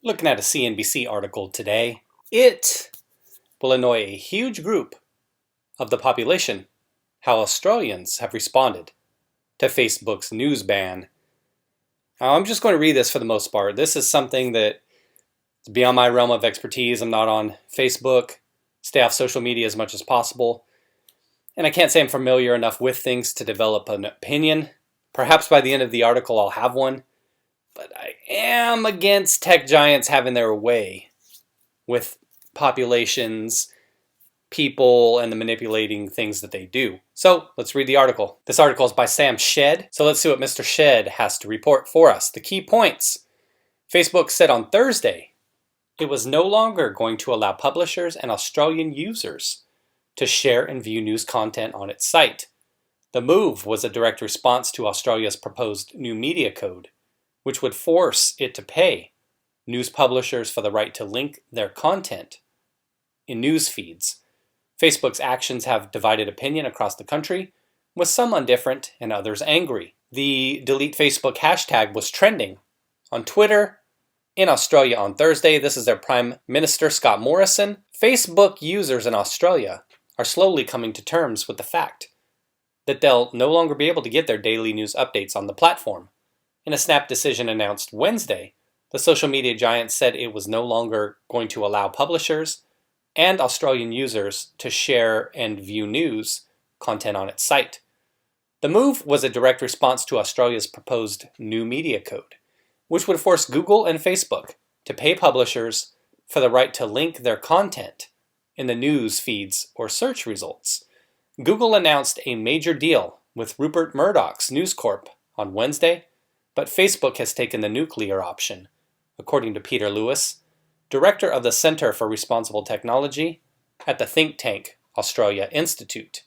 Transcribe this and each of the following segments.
Looking at a CNBC article today, it will annoy a huge group of the population how Australians have responded to Facebook's news ban. Now, I'm just going to read this for the most part. This is something that is beyond my realm of expertise. I'm not on Facebook, stay off social media as much as possible, and I can't say I'm familiar enough with things to develop an opinion. Perhaps by the end of the article I'll have one. But I am against tech giants having their way with populations, people, and the manipulating things that they do. So let's read the article. This article is by Sam Shed. So let's see what Mr. Shed has to report for us. The key points. Facebook said on Thursday it was no longer going to allow publishers and Australian users to share and view news content on its site. The move was a direct response to Australia's proposed new media code, which would force it to pay news publishers for the right to link their content in news feeds. Facebook's actions have divided opinion across the country, with some indifferent and others angry. The Delete Facebook hashtag was trending on Twitter in Australia on Thursday. This is their Prime Minister, Scott Morrison. Facebook users in Australia are slowly coming to terms with the fact that they'll no longer be able to get their daily news updates on the platform. In a snap decision announced Wednesday, the social media giant said it was no longer going to allow publishers and Australian users to share and view news content on its site. The move was a direct response to Australia's proposed new media code, which would force Google and Facebook to pay publishers for the right to link their content in the news feeds or search results. Google announced a major deal with Rupert Murdoch's News Corp on Wednesday, but Facebook has taken the nuclear option, according to Peter Lewis, director of the Centre for Responsible Technology at the think tank Australia Institute.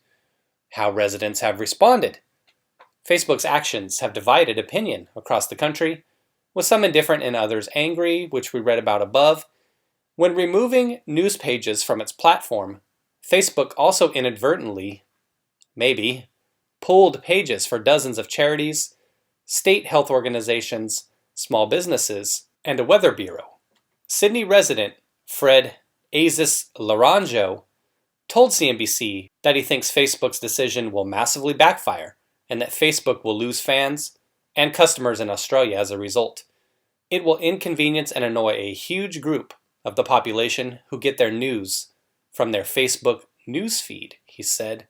How residents have responded. Facebook's actions have divided opinion across the country, with some indifferent and others angry, which we read about above. When removing news pages from its platform, Facebook also inadvertently, maybe, pulled pages for dozens of charities, state health organizations, small businesses, and a weather bureau. Sydney resident Fred Azis Laranjo told CNBC that he thinks Facebook's decision will massively backfire and that Facebook will lose fans and customers in Australia as a result. It will inconvenience and annoy a huge group of the population who get their news from their Facebook newsfeed, he said.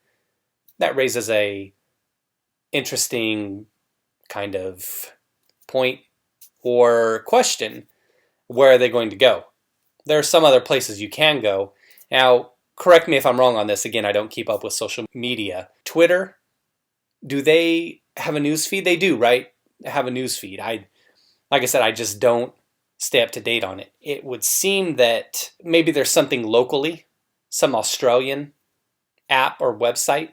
That raises a interesting kind of point or question. Where are they going to go? There are some other places you can go. Now, correct me if I'm wrong on this. Again, I don't keep up with social media. Twitter, do they have a news feed? They do, right? They have a news feed. Like I said, I just don't stay up to date on it. It would seem that maybe there's something locally, some Australian app or website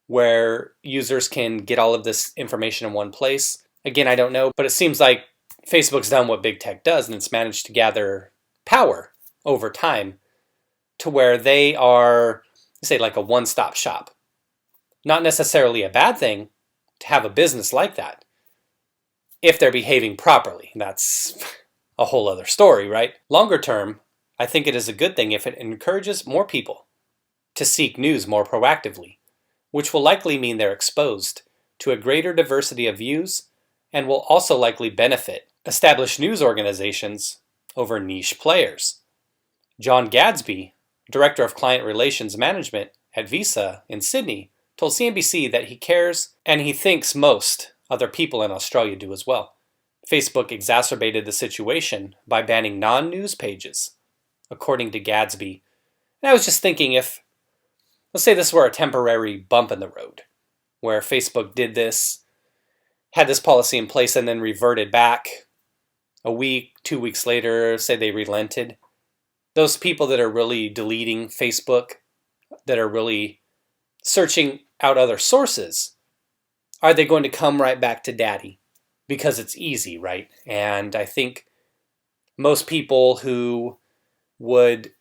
where users can get all of this information in one place. Again, I don't know, but it seems like Facebook's done what big tech does, and it's managed to gather power over time to where they are, say, like a one-stop shop. Not necessarily a bad thing to have a business like that if they're behaving properly. That's a whole other story, right? Longer term, I think it is a good thing if it encourages more people to seek news more proactively, which will likely mean they're exposed to a greater diversity of views and will also likely benefit established news organizations over niche players. John Gadsby, Director of Client Relations Management at Visa in Sydney, told CNBC that he cares and he thinks most other people in Australia do as well. Facebook exacerbated the situation by banning non-news pages, according to Gadsby. And I was just thinking if, let's say this were a temporary bump in the road, where Facebook did this, had this policy in place, and then reverted back a week, 2 weeks later, say they relented. Those people that are really deleting Facebook, that are really searching out other sources, are they going to come right back to daddy? Because it's easy, right? And I think most people who would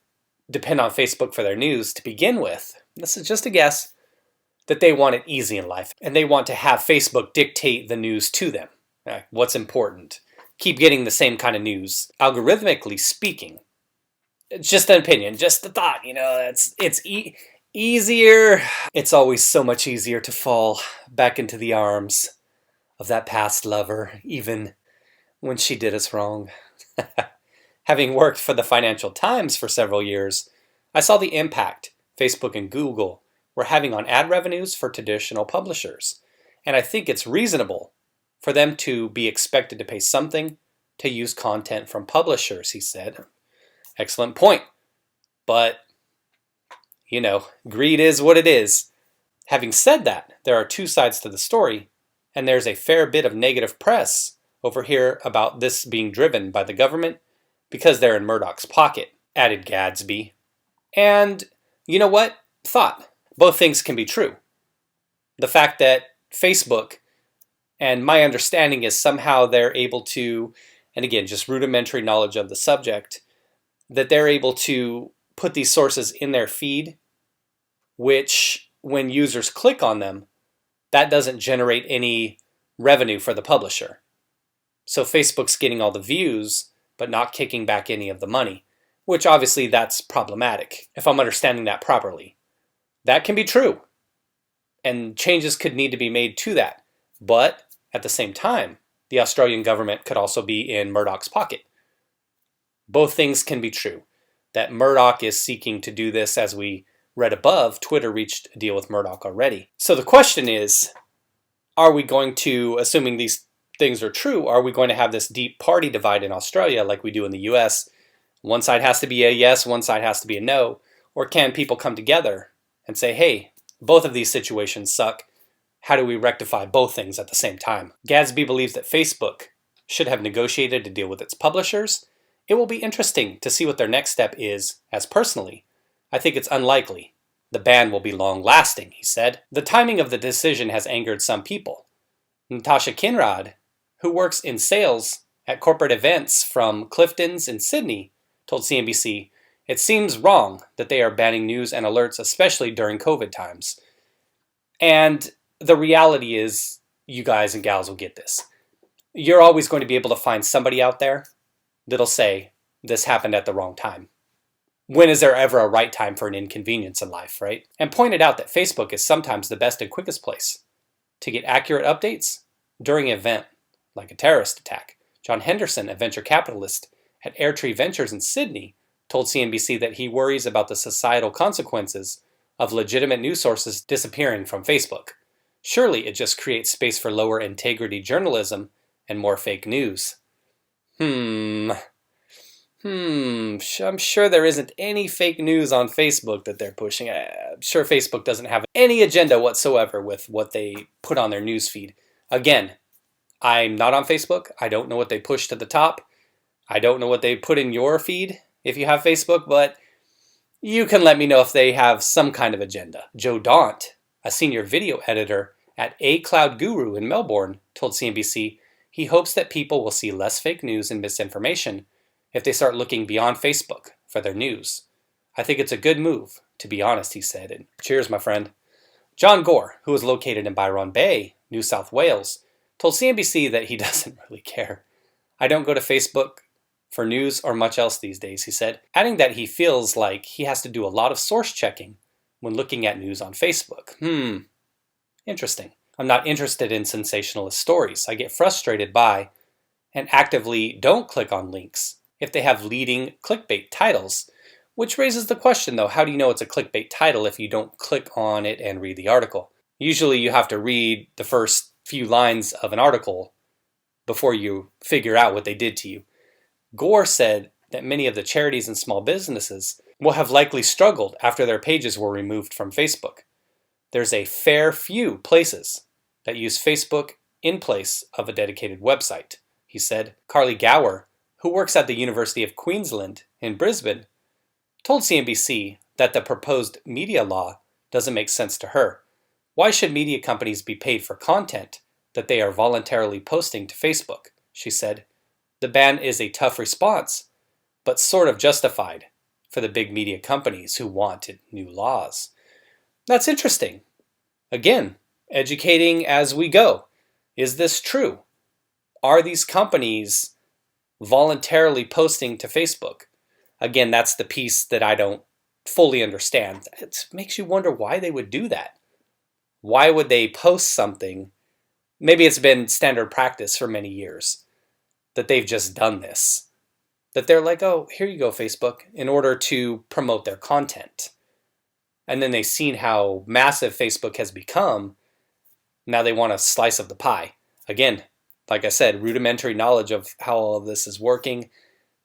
depend on Facebook for their news to begin with, this is just a guess, that they want it easy in life and they want to have Facebook dictate the news to them. What's important? keep getting the same kind of news, algorithmically speaking. It's just an opinion, just a thought, it's easier. It's always so much easier to fall back into the arms of that past lover, even when she did us wrong. Having worked for the Financial Times for several years, I saw the impact Facebook and Google were having on ad revenues for traditional publishers. And I think it's reasonable for them to be expected to pay something to use content from publishers, he said. Excellent point. But, greed is what it is. Having said that, there are two sides to the story, and there's a fair bit of negative press over here about this being driven by the government because they're in Murdoch's pocket, added Gadsby. And you know what? Thought. Both things can be true. The fact that Facebook, and my understanding is somehow they're able to, and again, just rudimentary knowledge of the subject, that they're able to put these sources in their feed, which when users click on them, that doesn't generate any revenue for the publisher. So Facebook's getting all the views, but not kicking back any of the money, which obviously that's problematic, if I'm understanding that properly. That can be true, and changes could need to be made to that. But at the same time, the Australian government could also be in Murdoch's pocket. Both things can be true. That Murdoch is seeking to do this, as we read above, Twitter reached a deal with Murdoch already. So the question is, are we going to, assuming these things are true, are we going to have this deep party divide in Australia like we do in the US? One side has to be a yes, one side has to be a no. Or can people come together and say, hey, both of these situations suck. How do we rectify both things at the same time? Gadsby believes that Facebook should have negotiated a deal with its publishers. It will be interesting to see what their next step is, as personally, I think it's unlikely the ban will be long-lasting, he said. The timing of the decision has angered some people. Natasha Kinrod, who works in sales at corporate events from Clifton's in Sydney, told CNBC, it seems wrong that they are banning news and alerts, especially during COVID times. And the reality is, you guys and gals will get this. You're always going to be able to find somebody out there that'll say, this happened at the wrong time. When is there ever a right time for an inconvenience in life, right? And pointed out that Facebook is sometimes the best and quickest place to get accurate updates during an event, like a terrorist attack. John Henderson, a venture capitalist at Airtree Ventures in Sydney, told CNBC that he worries about the societal consequences of legitimate news sources disappearing from Facebook. Surely it just creates space for lower integrity journalism and more fake news. I'm sure there isn't any fake news on Facebook that they're pushing. I'm sure Facebook doesn't have any agenda whatsoever with what they put on their news feed. Again, I'm not on Facebook. I don't know what they push to the top. I don't know what they put in your feed if you have Facebook, but you can let me know if they have some kind of agenda. Joe Daunt, a senior video editor at A Cloud Guru in Melbourne, told CNBC he hopes that people will see less fake news and misinformation if they start looking beyond Facebook for their news. I think it's a good move, to be honest, he said. And cheers, my friend. Jon Gore, who is located in Byron Bay, New South Wales, told CNBC that he doesn't really care. I don't go to Facebook for news or much else these days, he said, adding that he feels like he has to do a lot of source checking when looking at news on Facebook. Interesting. I'm not interested in sensationalist stories. I get frustrated by and actively don't click on links if they have leading clickbait titles, which raises the question, though, how do you know it's a clickbait title if you don't click on it and read the article? Usually you have to read the first few lines of an article before you figure out what they did to you. Gore said that many of the charities and small businesses will have likely struggled after their pages were removed from Facebook. There's a fair few places that use Facebook in place of a dedicated website, he said. Carly Gower, who works at the University of Queensland in Brisbane, told CNBC that the proposed media law doesn't make sense to her. Why should media companies be paid for content that they are voluntarily posting to Facebook? She said. The ban is a tough response, but sort of justified for the big media companies who wanted new laws. That's interesting. Again, educating as we go. Is this true? Are these companies voluntarily posting to Facebook. Again, that's the piece that I don't fully understand. It makes you wonder why they would do that. Why would they post something? Maybe it's been standard practice for many years that they've just done this. That they're like, oh, here you go, Facebook, in order to promote their content. And then they've seen how massive Facebook has become. Now they want a slice of the pie. Again, like I said, rudimentary knowledge of how all of this is working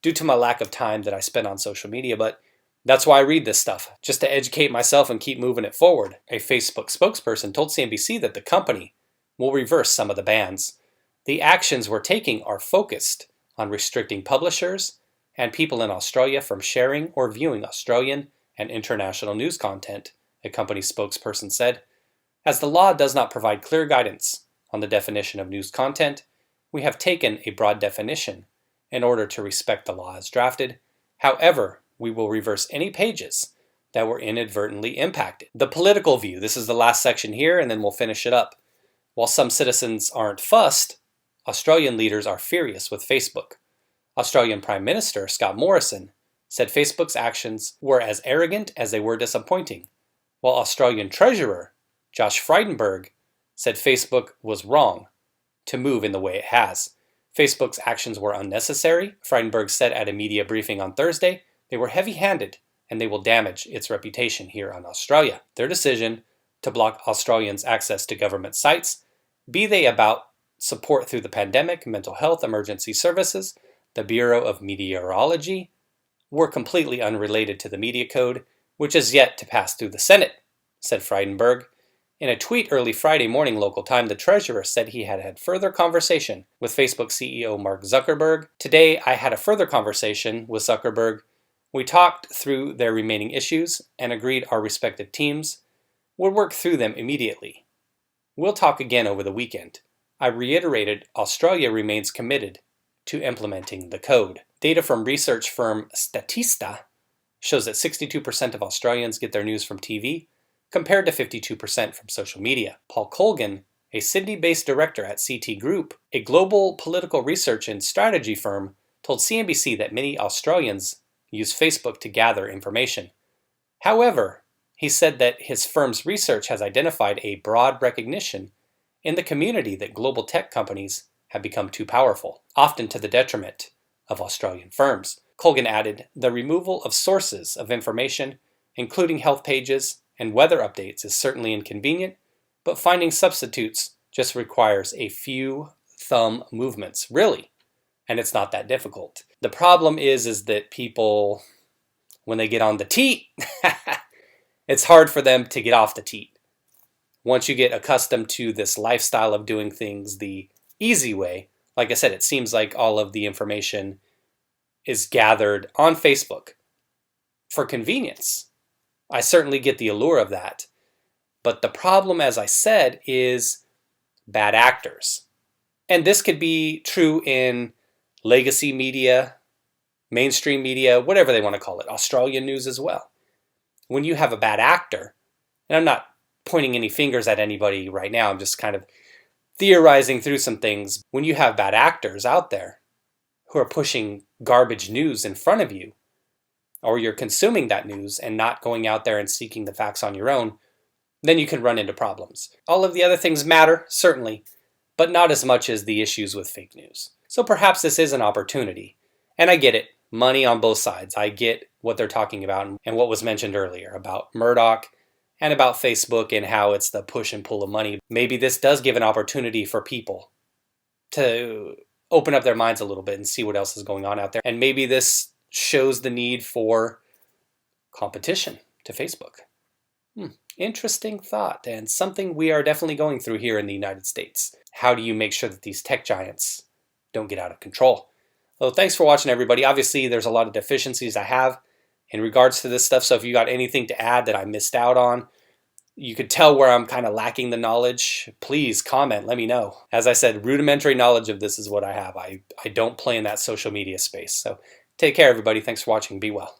due to my lack of time that I spend on social media, but that's why I read this stuff, just to educate myself and keep moving it forward. A Facebook spokesperson told CNBC that the company will reverse some of the bans. The actions we're taking are focused on restricting publishers and people in Australia from sharing or viewing Australian and international news content, a company spokesperson said. As the law does not provide clear guidance on the definition of news content, we have taken a broad definition in order to respect the law as drafted. However, we will reverse any pages that were inadvertently impacted. The political view, this is the last section here, and then we'll finish it up. While some citizens aren't fussed, Australian leaders are furious with Facebook. Australian Prime Minister Scott Morrison said Facebook's actions were as arrogant as they were disappointing, while Australian Treasurer Josh Frydenberg said Facebook was wrong to move in the way it has. Facebook's actions were unnecessary, Frydenberg said at a media briefing on Thursday. They were heavy-handed, and they will damage its reputation here on Australia. Their decision to block Australians' access to government sites, be they about support through the pandemic, mental health, emergency services, the Bureau of Meteorology, were completely unrelated to the media code, which is yet to pass through the Senate, said Frydenberg. In a tweet early Friday morning local time, the treasurer said he had had further conversation with Facebook CEO Mark Zuckerberg. Today, I had a further conversation with Zuckerberg. We talked through their remaining issues and agreed our respective teams would work through them immediately. We'll talk again over the weekend. I reiterated Australia remains committed to implementing the code. Data from research firm Statista shows that 62% of Australians get their news from TV, compared to 52% from social media. Paul Colgan, a Sydney-based director at CT Group, a global political research and strategy firm, told CNBC that many Australians use Facebook to gather information. However, he said that his firm's research has identified a broad recognition in the community that global tech companies have become too powerful, often to the detriment of Australian firms. Colgan added, the removal of sources of information, including health pages and weather updates, is certainly inconvenient, but finding substitutes just requires a few thumb movements, really, and it's not that difficult. The problem is that people, when they get on the teat, it's hard for them to get off the teat. Once you get accustomed to this lifestyle of doing things the easy way, like I said, it seems like all of the information is gathered on Facebook for convenience. I certainly get the allure of that. But the problem, as I said, is bad actors. And this could be true in legacy media, mainstream media, whatever they want to call it, Australian news as well. When you have a bad actor, and I'm not pointing any fingers at anybody right now, I'm just kind of theorizing through some things. When you have bad actors out there who are pushing garbage news in front of you, or you're consuming that news and not going out there and seeking the facts on your own, then you can run into problems. All of the other things matter, certainly, but not as much as the issues with fake news. So perhaps this is an opportunity. And I get it, money on both sides. I get what they're talking about and what was mentioned earlier about Murdoch and about Facebook and how it's the push and pull of money. Maybe this does give an opportunity for people to open up their minds a little bit and see what else is going on out there. And maybe this shows the need for competition to Facebook. Interesting thought, and something we are definitely going through here in the United States. How do you make sure that these tech giants don't get out of control? Well, thanks for watching, everybody. Obviously, there's a lot of deficiencies I have in regards to this stuff, so if you got anything to add that I missed out on, you could tell where I'm kind of lacking the knowledge, please comment, let me know. As I said, rudimentary knowledge of this is what I have. I don't play in that social media space. So take care, everybody. Thanks for watching. Be well.